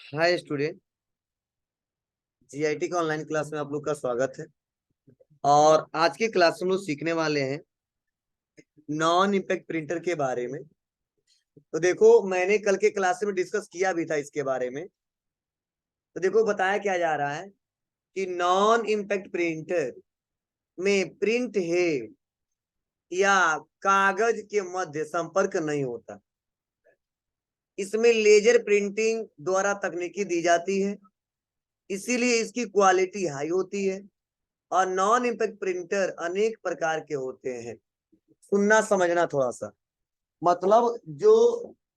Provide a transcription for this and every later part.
Hi student. GIT का online class में आप लोग का स्वागत है। और आज के क्लास में हम लोग सीखने वाले हैं नॉन इम्पैक्ट प्रिंटर के बारे में। तो देखो, मैंने कल के क्लास में डिस्कस किया भी था इसके बारे में। तो देखो, बताया क्या जा रहा है कि नॉन इम्पैक्ट प्रिंटर में प्रिंट हेड या कागज के मध्य संपर्क नहीं होता। इसमें लेजर प्रिंटिंग द्वारा तकनीकी दी जाती है, इसीलिए इसकी क्वालिटी हाई होती है। और नॉन इम्पैक्ट प्रिंटर अनेक प्रकार के होते हैं। सुनना समझना थोड़ा सा। मतलब जो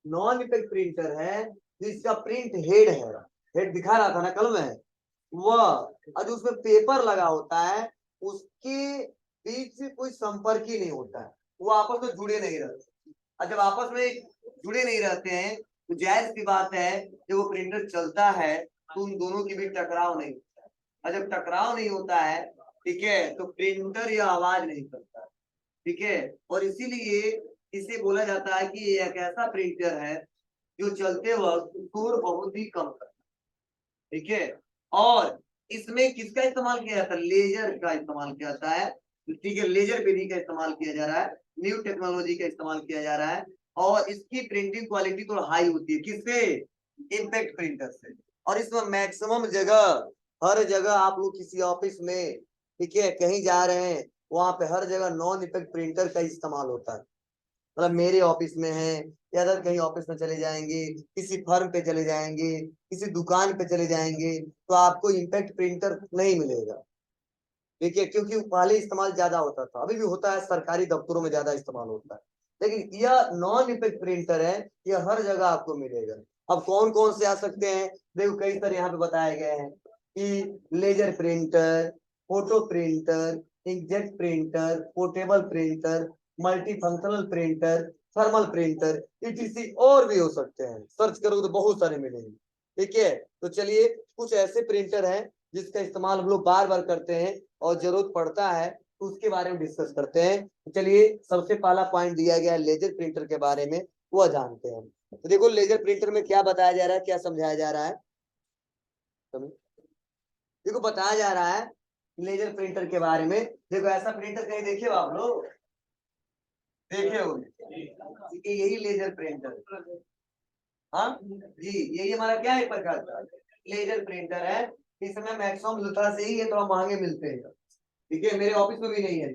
नॉन इम्पैक्ट प्रिंटर है, जिसका प्रिंट हेड है, हेड दिखा रहा था ना कल में, वह और जो उसमें पेपर लगा होता है, उसके बीच से कोई संपर्क ही नहीं होता है। वो आपस में जुड़े नहीं रहते। और जब आपस में जुड़े नहीं रहते हैं तो जाहिर सी बात है, जब वो प्रिंटर चलता है तो उन दोनों के बीच टकराव नहीं होता है। और जब टकराव नहीं होता है, ठीक है, तो प्रिंटर यह आवाज नहीं करता। ठीक है। और इसीलिए इसे बोला जाता है कि ये एक ऐसा प्रिंटर है जो चलते वक्त शोर बहुत ही कम करता है। ठीक है। और इसमें किसका इस्तेमाल किया जाता है? लेजर का इस्तेमाल किया जाता है। ठीक है, लेजर विधि का इस्तेमाल किया जा रहा है, न्यू टेक्नोलॉजी का इस्तेमाल किया जा रहा है। और इसकी प्रिंटिंग क्वालिटी थोड़ा हाई होती है। किससे? इम्पैक्ट प्रिंटर से। और इसमें मैक्सिमम जगह, हर जगह आप लोग किसी ऑफिस में, ठीक है, कहीं जा रहे हैं, वहां पे हर जगह नॉन इम्पैक्ट प्रिंटर का इस्तेमाल होता है। मतलब मेरे ऑफिस में है या अगर कहीं ऑफिस में चले जाएंगे, किसी फर्म पे चले जाएंगे, किसी दुकान पे चले जाएंगे, तो आपको इम्पैक्ट प्रिंटर नहीं मिलेगा। ठीक है, क्योंकि पहले इस्तेमाल ज्यादा होता था, अभी भी होता है, सरकारी दफ्तरों में ज्यादा इस्तेमाल होता है। लेकिन यह नॉन इम्पैक्ट प्रिंटर है, यह हर जगह आपको मिलेगा। अब कौन कौन से आ सकते हैं? देखो, कई तरह यहाँ पे बताए गए हैं कि laser printer, photo printer, inkjet printer, portable printer, multi functional printer, thermal printer, ETC और भी हो सकते हैं। सर्च करोगे तो बहुत सारे मिलेंगे। ठीक है, तो चलिए, कुछ ऐसे प्रिंटर हैं जिसका इस्तेमाल हम लोग बार बार करते हैं और जरूरत पड़ता है, तो उसके बारे में डिस्कस करते हैं। तो चलिए, सबसे पहला पॉइंट दिया गया है लेजर प्रिंटर के बारे में, वह जानते हैं। तो देखो, लेजर प्रिंटर में क्या बताया जा रहा है, क्या समझाया जा रहा है। देखो, बताया जा रहा है लेजर प्रिंटर के बारे में। देखो, ऐसा प्रिंटर कहीं देखे हो आप लोग? देखे हो? यही लेजर प्रिंटर, हाँ जी, यही हमारा क्या है, प्रकार का लेजर प्रिंटर है। इसमें मैक्सिमम लुथरा से ही, ये थोड़ा महंगे मिलते हैं। ठीक है, मेरे ऑफिस में भी नहीं है।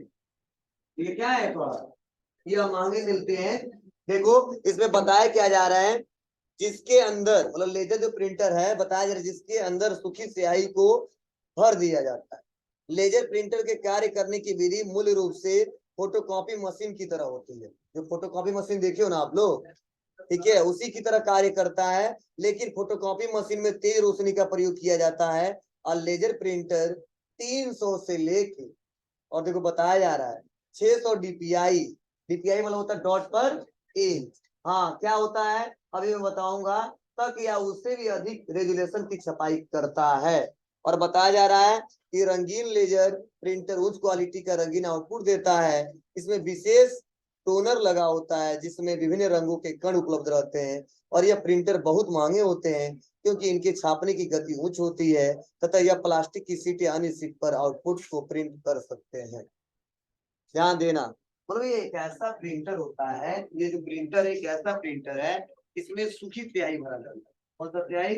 ये क्या है, थोड़ा ये महंगे मिलते हैं। देखो, इसमें बताया क्या जा रहा है, जिसके अंदर, मतलब लेजर जो प्रिंटर है, बताया जा रहा है जिसके अंदर सूखी स्याही को भर दिया जाता है। लेजर प्रिंटर के कार्य करने की विधि मूल रूप से फोटोकॉपी मशीन की तरह होती है। जो फोटोकॉपी मशीन देखी हो ना आप लोग, ठीक है, उसी की तरह कार्य करता है। लेकिन फोटोकॉपी मशीन में तेज रोशनी का प्रयोग किया जाता है और लेजर प्रिंटर 300 से लेके, और देखो बताया जा रहा है 600 डीपीआई। डीपीआई मतलब होता है डॉट पर इंच। हाँ, क्या होता है अभी मैं बताऊंगा, तक या उससे भी अधिक रेजुलेशन की छपाई करता है। और बताया जा रहा है कि रंगीन लेजर प्रिंटर उच्च क्वालिटी का रंगीन आउटपुट देता है। इसमें विशेष टोनर लगा होता है जिसमें विभिन्न रंगों के कण उपलब्ध रहते हैं। और यह प्रिंटर बहुत महंगे होते हैं क्योंकि इनके छापने की गति उच्च होती है तथा यह प्लास्टिक की सीट या अन्य सीट पर आउटपुट को प्रिंट कर सकते हैं। ध्यान देना, मतलब ये एक ऐसा प्रिंटर होता है, ये जो प्रिंटर एक ऐसा प्रिंटर है, इसमें सूखी स्याही भरा जाता है। कौन सा स्याही?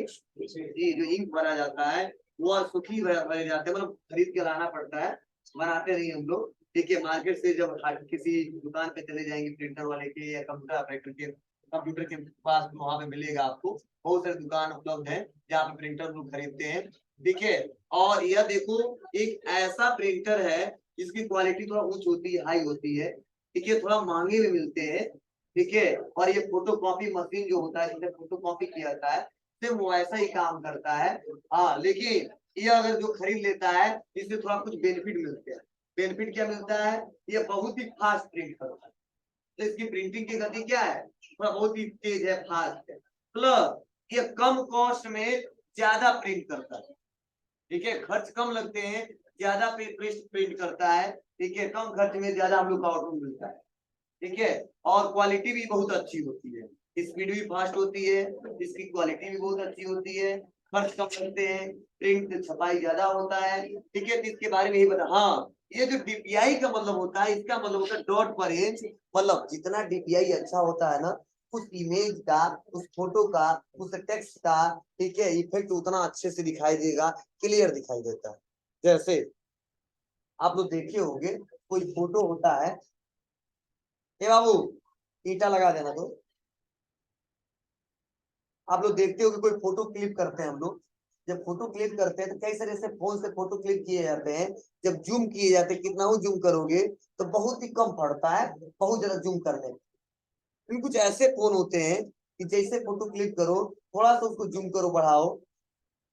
ये जो इंक भरा जाता है वो सूखी भरे जाते हैं, मतलब खरीद के लाना पड़ता है, बनाते नहीं हम लोग। ठीक है, मार्केट से जब किसी दुकान पे चले जाएंगे प्रिंटर वाले के या कंप्यूटर ऑपरेटर के, कंप्यूटर के पास वहां पे मिलेगा आपको। बहुत सारी दुकान उपलब्ध है जहाँ पे प्रिंटर लोग खरीदते हैं। ठीक है। और यह देखो, एक ऐसा प्रिंटर है जिसकी क्वालिटी थोड़ा उच्च होती है, हाई होती है। ठीक है, थोड़ा महंगे में मिलते हैं। ठीक है। और ये फोटो कॉपी मशीन जो होता है, जिससे फोटो कॉपी किया जाता है, सिर्फ वो ऐसा ही काम करता है। हाँ, लेकिन ये अगर जो खरीद लेता है, इससे थोड़ा कुछ बेनिफिट मिलते हैं। बेनिफिट क्या मिलता है? ये बहुत ही फास्ट प्रिंट करता है, तो इसकी प्रिंटिंग की गति क्या है, थोड़ा बहुत ही तेज है, फास्ट है। प्लस ये कम कॉस्ट में ज्यादा प्रिंट करता है। ठीक है, खर्च कम लगते हैं, ज्यादा प्रिंट करता है। ठीक है, कम खर्च में ज्यादा हम लोग का आउटपुट मिलता है। ठीक है, और क्वालिटी भी बहुत अच्छी होती है। स्पीड भी फास्ट होती है, इसकी क्वालिटी भी बहुत अच्छी होती है, खर्च कम करते हैं, प्रिंट छपाई ज्यादा होता है। ठीक है, तो इसके बारे में ही बता। हाँ, ये जो डीपीआई का मतलब होता है, इसका मतलब होता है डॉट पर इंच। मतलब जितना डीपीआई अच्छा होता है ना, उस इमेज का, उस फोटो का, उस टेक्स्ट का, ठीक है, इफेक्ट उतना अच्छे से दिखाई देगा, क्लियर दिखाई देता है। जैसे आप लोग देखे होंगे, कोई फोटो होता है, ए बाबू ईटा लगा देना। तो आप लोग देखते हो कि कोई फोटो क्लिक करते हैं हम लोग, जब फोटो क्लिक करते हैं तो कई सारे ऐसे फोन से फोटो क्लिक किए जाते हैं, जब जूम किए जाते हैं, कितना हो जूम करोगे तो बहुत ही कम पड़ता है, बहुत ज्यादा जूम करने में। फिर कुछ ऐसे फोन होते हैं कि जैसे फोटो क्लिक करो, थोड़ा सा उसको जूम करो, बढ़ाओ,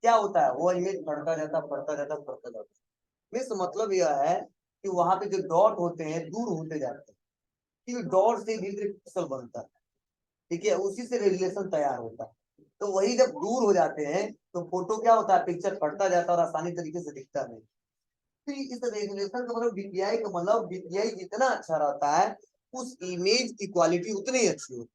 क्या होता है, वो इमेज बढ़ता जाता, बढ़ता जाता, बढ़ता जाता। इसका मतलब यह है कि वहां पे जो डॉट होते हैं दूर होते जाते हैं, क्योंकि डॉट से धीरे धीरे पिक्सल बनता है। ठीक है, उसी से रेडिएशन तैयार होता है। तो वही जब दूर हो जाते हैं तो फोटो क्या होता है, पिक्चर फटता जाता है और आसानी तरीके से दिखता नहीं। तो इस रेजुलेशन का मतलब डीपीआई का मतलब, डीपीआई जितना अच्छा रहता है उस इमेज की क्वालिटी उतनी अच्छी होती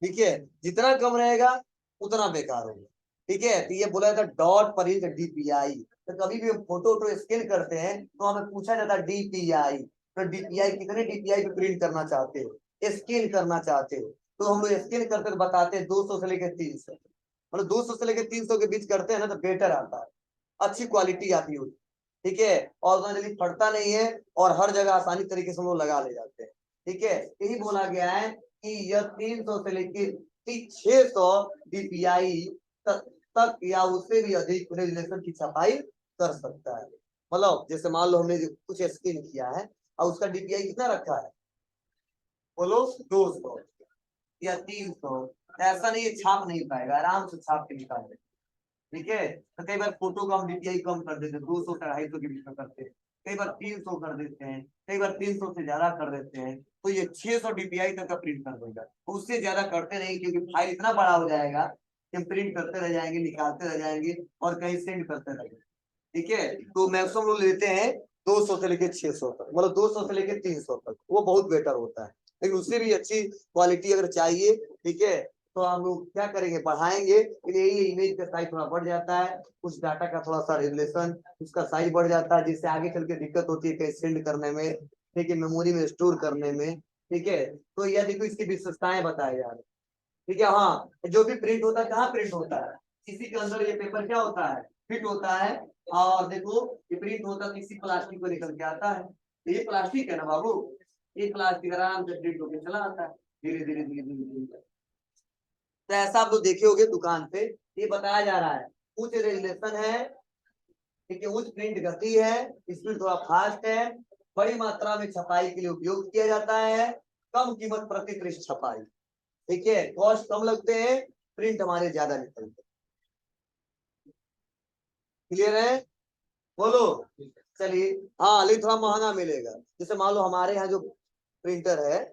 है। ठीक है, जितना कम रहेगा उतना बेकार होगा। ठीक है, तो ये बोला जाता है डॉट पर इंच डीपीआई। तो कभी भी हम फोटो वोटो स्कैन करते हैं तो हमें पूछा जाता है डीपीआई, तो डीपीआई कितने डीपीआई पे प्रिंट करना चाहते हो, स्कैन करना चाहते हो। तो हम लोग स्कैन करते तो बताते हैं 200 से लेकर 300, मतलब 200 से लेकर 300 के बीच करते हैं ना तो बेटर आता है, अच्छी क्वालिटी आती है। ठीक है, और उतना जल्दी फटता नहीं है, और हर जगह आसानी तरीके से हम लोग लगा ले जाते हैं। ठीक है, यही बोला गया है कि यह 300 से लेकर 600 डीपीआई तक या उससे भी अधिक रेजोल्यूशन की छपाई कर सकता है। मतलब जैसे मान लो हमने कुछ स्कैन किया है और उसका डीपीआई कितना रखा है, बोलो 200 या 300, ऐसा नहीं है छाप नहीं पाएगा, आराम से छाप के निकाल दे। ठीक है, तो कई बार फोटो का हम डीपीआई कम कर देते हैं, 200 से 250 के बीच में करते हैं, कई बार 300 कर देते हैं, कई बार 300 से ज्यादा कर देते हैं। तो ये 600 डीपीआई तक का प्रिंट कर देगा, उससे ज्यादा करते नहीं, क्योंकि फाइल इतना बड़ा हो जाएगा कि हम प्रिंट करते रह जाएंगे, निकालते रह जाएंगे और कहीं सेंड करते रहेंगे। ठीक है, तो मैक्सिमम लोग लेते हैं 200 से लेके 600 तक, मतलब 200 से लेके 300 तक, वो बहुत बेटर होता है। लेकिन उससे भी अच्छी क्वालिटी अगर चाहिए, ठीक है, तो हम लोग क्या करेंगे, बढ़ाएंगे, ये इमेज का साइज थोड़ा बढ़ जाता है, उस डाटा का थोड़ा सा रेजुलेशन, उसका साइज बढ़ जाता है, जिससे आगे चल के दिक्कत होती है कहीं सेंड करने में, ठीक है, मेमोरी में स्टोर करने में। ठीक है, तो यह देखो इसकी विशेषताएं बताए जा रहे। ठीक है, हाँ, जो भी प्रिंट होता है कहाँ प्रिंट होता है, इसी के अंदर ये पेपर क्या होता है, फिट होता है। और देखो ये प्रिंट होता है किसी प्लास्टिक को निकल के आता है, तो ये प्लास्टिक है ना बाबू, ये प्लास्टिक आराम से प्रिंट होकर चला आता है, धीरे धीरे धीरे धीरे धीरे। तो ऐसा आप लोग देखे होगे दुकान पे, ये बताया जा रहा है उच्च रेजुलेशन है, ठीक है, उच्च प्रिंट गति है, स्पीड थोड़ा फास्ट है, बड़ी मात्रा में छपाई के लिए उपयोग किया जाता है, कम कीमत प्रति पृष्ठ छपाई। ठीक है, कॉस्ट कम लगते हैं, प्रिंट हमारे ज्यादा निकलते हैं। क्लियर है, बोलो। चलिए, हाँ, लेकिन थोड़ा महंगा मिलेगा। जैसे मान लो हमारे यहाँ जो प्रिंटर है,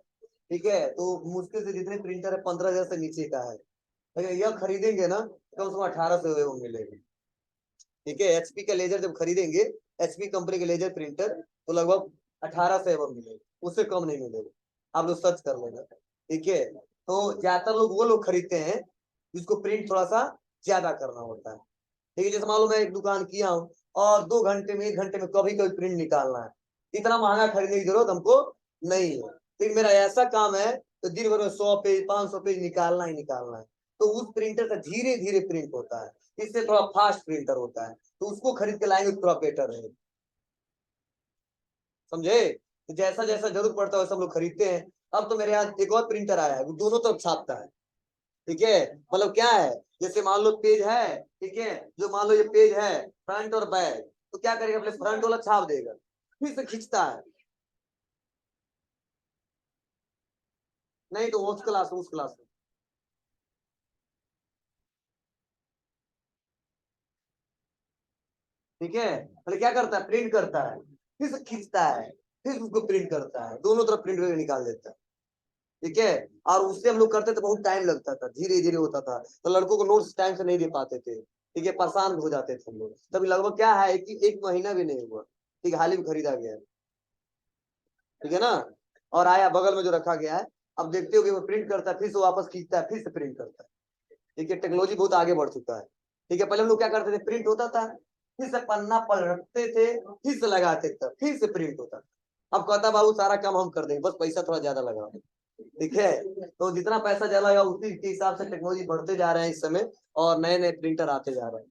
ठीक है, तो मुश्किल से जितने प्रिंटर है 15,000 से नीचे का है, अगर यह खरीदेंगे ना तो कम से कम 1800 वो मिलेगा। ठीक है, एचपी का लेजर जब खरीदेंगे, एचपी कंपनी के लेजर प्रिंटर, तो लगभग 1800 एवं मिलेगा, उससे कम नहीं मिलेगा, आप लोग सर्च कर लेना। ठीक है, तो ज्यादातर लोग वो लोग खरीदते हैं जिसको प्रिंट थोड़ा सा ज्यादा करना होता है। ठीक है, जैसे मान लो मैं एक दुकान किया हूँ और 2 घंटे में 1 घंटे में कभी कभी प्रिंट निकालना है, इतना महंगा खरीदने की जरूरत हमको नहीं है। लेकिन मेरा ऐसा काम है तो दिन भर में 100 पेज 500 पेज निकालना ही निकालना है, तो उस प्रिंटर का धीरे धीरे प्रिंट होता है, इससे थोड़ा फास्ट प्रिंटर होता है, तो उसको खरीद के लाएंगे तो थोड़ा बेटर रहेगा। समझे, तो जैसा जैसा जरूरत पड़ता है वैसा हम लोग खरीदते हैं। अब तो मेरे यहाँ एक और प्रिंटर आया है, वो दोनों तरफ छापता है। ठीक है, मतलब क्या है, जैसे मान लो पेज है, ठीक है, जो मान लो ये पेज है फ्रंट और बैक, तो क्या करेगा, अपने फ्रंट वाला छाप देगा, फिर से खींचता है। नहीं तो उस क्लास में। ठीक है, पहले क्या करता है, प्रिंट करता है, फिर से खींचता है, फिर उसको प्रिंट करता है, दोनों तरफ प्रिंट करके निकाल देता है। ठीक है, और उससे हम लोग करते थे, बहुत टाइम लगता था, धीरे धीरे होता था, तो लड़कों को नोट्स टाइम से नहीं दे पाते थे। ठीक है, परेशान हो जाते थे हम लोग, तभी लगभग क्या है कि 1 महीना भी नहीं हुआ, ठीक है, हाल ही में खरीदा गया है। ठीक है ना, और आया बगल में जो रखा गया है, अब देखते हो कि वो प्रिंट करता है, फिर से वापस खींचता है, फिर से प्रिंट करता है। ठीक है, टेक्नोलॉजी बहुत आगे बढ़ चुका है। ठीक है, पहले हम लोग क्या करते थे, प्रिंट होता था, फिर से पन्ना पलटते थे, फिर से लगाते थे, फिर से प्रिंट होता था। अब कहता बाबू सारा काम हम कर देंगे, बस पैसा थोड़ा ज्यादा लगा। ठीक है, तो जितना पैसा ज्यादा उसी के हिसाब से टेक्नोलॉजी बढ़ते जा रहे हैं इस समय, और नए नए प्रिंटर आते जा रहे हैं।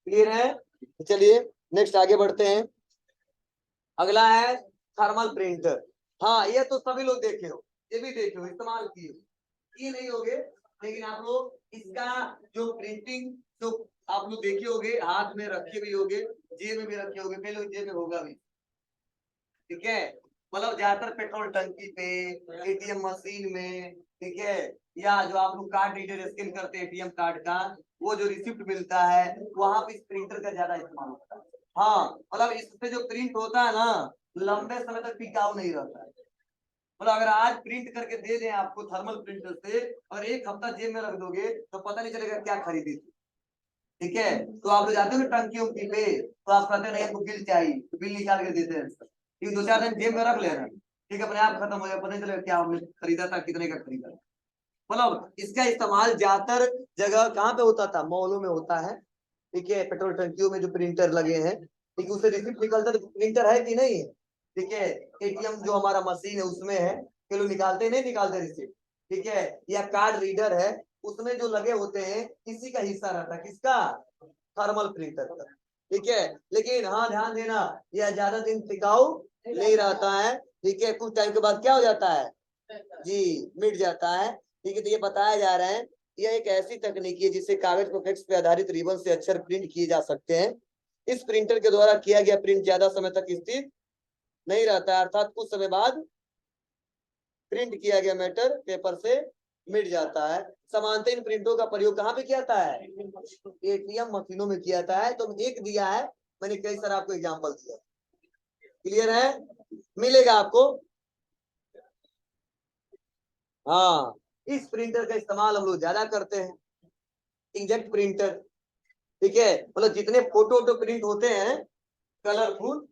क्लियर है? चलिए नेक्स्ट आगे बढ़ते हैं। अगला है थर्मल प्रिंटर। हाँ, ये तो सभी लोग देखे हो, ये भी देखे हो, इस्तेमाल किए, ये नहीं होगे, लेकिन आप लोग इसका जो प्रिंटिंग जो आप लोग देखे होगे, हाथ में रखे भी होगे, जेब में भी रखे होगे, कई लोग जेब में होगा भी। ठीक है, मतलब ज्यादातर पेट्रोल टंकी पे, एटीएम मशीन में, ठीक है, या जो आप लोग कार्ड रीडर स्कैन करते हैं एटीएम कार्ड का, वो जो रिसिप्ट मिलता है, वहां पे इस प्रिंटर का ज्यादा इस्तेमाल होता है। हाँ, मतलब इससे जो प्रिंट होता है ना, लंबे समय तक टिकाऊ नहीं रहता है। मतलब अगर आज प्रिंट करके दे दें आपको थर्मल प्रिंटर से, और एक हफ्ता जेब में रख दोगे तो पता नहीं चलेगा क्या खरीदी थी। ठीक है, तो आप लोग जाते हो टंकी उंकी पे, तो आप कहते नहीं हमको बिल चाहिए, तो बिल निकाल के देते हैं, ठीक, 2-4 दिन जेब में रख लेना, ठीक है, अपने आप खत्म हो जाए, पता नहीं चलेगा क्या हमने खरीदा था, कितने का खरीदा। मतलब इसका इस्तेमाल ज्यादातर जगह कहाँ पे होता था, मॉलों में होता है। ठीक है, पेट्रोल टंकियों में जो प्रिंटर लगे हैं, ठीक है, उससे रिसिप्ट निकलता है, तो प्रिंटर है कि नहीं है। ठीक है, एटीएम जो हमारा मशीन है उसमें है, कि लोग निकालते नहीं निकालते रिसिप्ट। ठीक है, या कार्ड रीडर है, उसमें जो लगे होते हैं, इसी का हिस्सा रहता है, किसका, थर्मल प्रिंटर का। ठीक है, लेकिन हाँ ध्यान देना, यह ज्यादा दिन टिकाऊ नहीं रहता है। ठीक है, कुछ टाइम के बाद क्या हो जाता है जी, मिट जाता है। ठीक है, तो ये बताया जा रहा है, यह एक ऐसी तकनीक है जिससे कागज पर फैक्स पे आधारित रिबन से अक्षर प्रिंट किए जा सकते हैं। इस प्रिंटर के द्वारा किया गया प्रिंट ज्यादा समय तक स्थिर नहीं रहता है, अर्थात कुछ समय बाद प्रिंट किया गया मैटर पेपर से मिट जाता है। समानता इन प्रिंटों का प्रयोग कहाँ पे किया जाता है, एटीएम मशीनों में किया जाता है। तो एक दिया है, मैंने कई सारा आपको एग्जाम्पल दिया। क्लियर है? मिलेगा आपको। हाँ, इस प्रिंटर का इस्तेमाल हम लोग ज्यादा करते हैं, इंकजेट प्रिंटर। ठीक है, मतलब जितने फोटो वोटो प्रिंट होते हैं कलरफुल,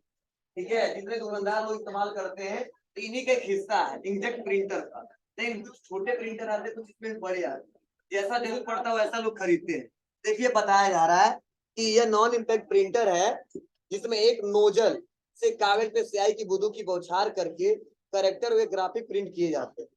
ठीक है, जितने दुकानदार लोग इस्तेमाल करते हैं, तो इन्हीं का एक हिस्सा है इंकजेट प्रिंटर का। लेकिन कुछ छोटे प्रिंटर आते हैं, कुछ इसमें बड़े आते हैं, जैसा जरूरत पड़ता है वैसा लोग खरीदते हैं। देखिए बताया जा रहा है कि यह नॉन इम्पैक्ट प्रिंटर है, जिसमें एक नोजल से कागज पे स्याही की बूंदों की बौछार करके करेक्टर व ग्राफिक प्रिंट किए जाते हैं।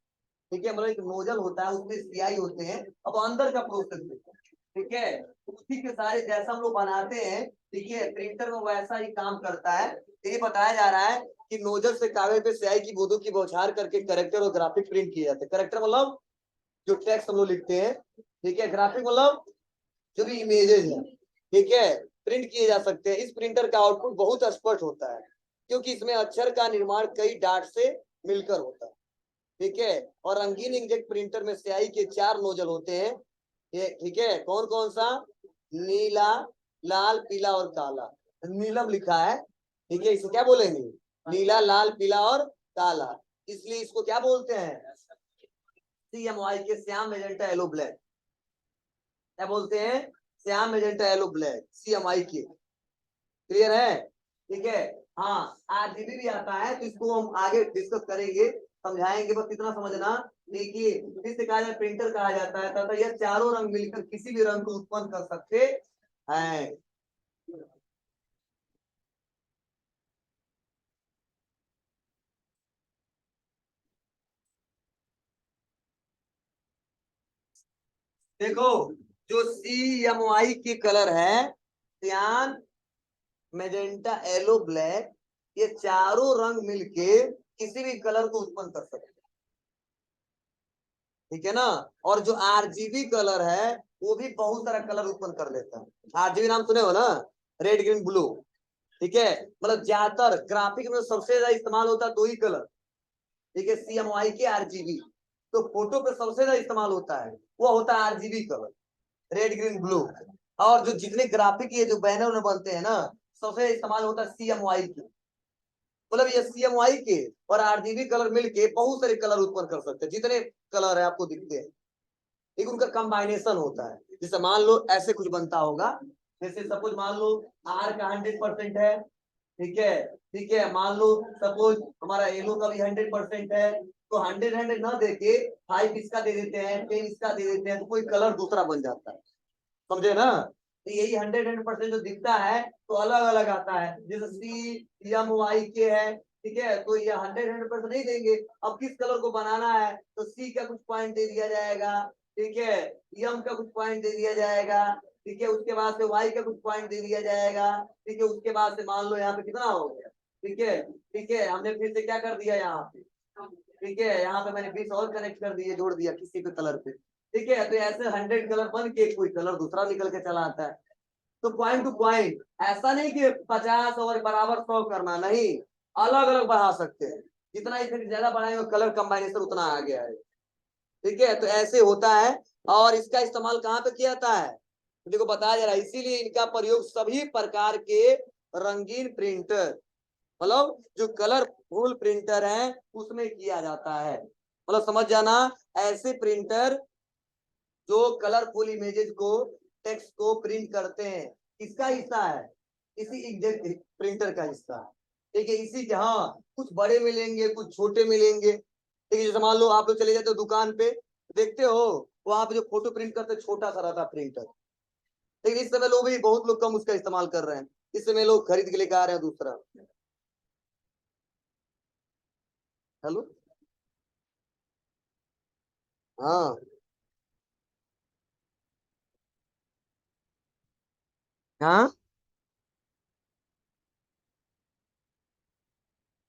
ठीक है, मतलब एक नोजल होता है, उसमें स्याही होते हैं, अब अंदर का प्रोसेस है। ठीक है, उसी के सारे जैसा हम लोग बनाते हैं, ठीक है, प्रिंटर में वैसा ही काम करता है। ये बताया जा रहा है कि नोजल से कागज पे स्याही की बूंदों की बौछार करके करेक्टर और ग्राफिक प्रिंट किए जाते हैं। करेक्टर मतलब जो टेक्स्ट हम लोग लिखते हैं, ठीक है, ग्राफिक मतलब जो भी इमेजेस है, ठीक है, प्रिंट किए जा सकते हैं। इस प्रिंटर का आउटपुट बहुत स्पष्ट होता है, क्योंकि इसमें अक्षर का निर्माण कई डाट से मिलकर होता है। ठीक है, और रंगीन इंकजेट प्रिंटर में स्याही के 4 नोजल होते हैं। ये ठीक है, कौन कौन सा, नीला, लाल, पीला और काला। नीलम लिखा है, ठीक है, इसे क्या बोलेंगे, नीला, लाल, पीला और काला, इसलिए इसको क्या बोलते हैं, CMY के, श्याम, मेजेंटा, येलो, ब्लैक। क्या बोलते हैं, Shyam, magenta, yellow, black, CMY के। क्लियर है? ठीक है, हाँ, RGB भी आता है, तो इसको हम आगे डिस्कस करेंगे, समझाएंगे, बस इतना समझना। देखिए, इसे कहा जाता है प्रिंटर कहा जाता है तथा यह चारों रंग मिलकर किसी भी रंग को उत्पन्न कर सकते हैं। देखो, जो CMY की कलर है, सियान, मेजेंटा, येलो, ब्लैक, ये चारों रंग मिलके किसी भी कलर को उत्पन्न कर सकते हैं। ठीक है ना, और जो RGB कलर है, वो भी बहुत सारा कलर उत्पन्न कर लेता है। RGB नाम सुने हो ना, रेड, ग्रीन, ब्लू। ठीक है, मतलब ज्यादातर ग्राफिक में सबसे ज्यादा इस्तेमाल होता है 2 ही कलर। ठीक है, CMY के, RGB। तो फोटो पे सबसे ज्यादा इस्तेमाल होता है, वो होता है RGB colour, red, green, blue. और जो जितने ग्राफिक ये जो बैनर में बनते हैं ना, सबसे इस्तेमाल होता है CMY के। मतलब ये CMY के और RGB कलर मिलके बहुत सारे कलर उत्पन्न कर सकते हैं, जितने कलर है आपको दिखते हैं, एक उनका कॉम्बाइनेशन होता है। जैसे मान लो ऐसे कुछ बनता होगा, जैसे सपोज मान लो R का 100% है, ठीक है, ठीक है, मान लो सपोज हमारा येलो का भी 100% है, तो 100 ना देके 5 इसका दे देते हैं, 10 इसका दे देते हैं, तो कोई कलर दूसरा बन जाता है, समझे ना। तो यही 100% जो दिखता है तो अलग अलग आता है, जैसे CMYK है, ठीक है, तो ये 100% नहीं देंगे। अब किस कलर को बनाना है तो C का कुछ पॉइंट दे दिया जाएगा, ठीक है, M का कुछ पॉइंट दे दिया जाएगा, ठीक है, उसके बाद से Y का कुछ पॉइंट दे दिया जाएगा, ठीक है, उसके बाद से मान लो यहाँ पे कितना हो गया, ठीक है, ठीक है, हमने फिर से क्या कर दिया यहाँ पे, ठीक है, यहाँ पे मैंने 20 और कनेक्ट कर दिए, जोड़ दिया किसी पे कलर पे, ठीक है, तो ऐसे 100 कलर बन के कोई कलर दूसरा निकल के चला आता है। तो पॉइंट टू पॉइंट, ऐसा नहीं कि 50 और बराबर 100 करना, नहीं, अलग अलग बढ़ा सकते हैं, जितना इफेक्ट ज्यादा बढ़ाएंगे कलर कम्बाइनेशन उतना आ गया है, ठीक है, तो ऐसे होता है। और इसका इस्तेमाल कहाँ पे किया जाता है, तो देखो बताया जा रहा है, इसीलिए इनका प्रयोग सभी प्रकार के रंगीन प्रिंटर, मतलब जो कलरफुल प्रिंटर है उसमें किया जाता है, मतलब समझ जाना, ऐसे प्रिंटर जो कलरफुल इमेजेस को, टेक्स्ट को प्रिंट करते हैं, किसका हिस्सा है, इसी इंकजेट प्रिंटर का हिस्सा है, ठीक है, इसी के, हाँ, कुछ बड़े मिलेंगे कुछ छोटे मिलेंगे, ठीक है, जैसे मान लो आप लोग चले जाते हो दुकान पे, देखते हो वहां पे जो फोटो प्रिंट करते छोटा सा रहता प्रिंटर, लेकिन इस समय लोग भी बहुत लोग कम उसका इस्तेमाल कर रहे हैं, इस समय लोग खरीद के लेकर आ रहे हैं दूसरा। हेलो, हाँ, हाँ,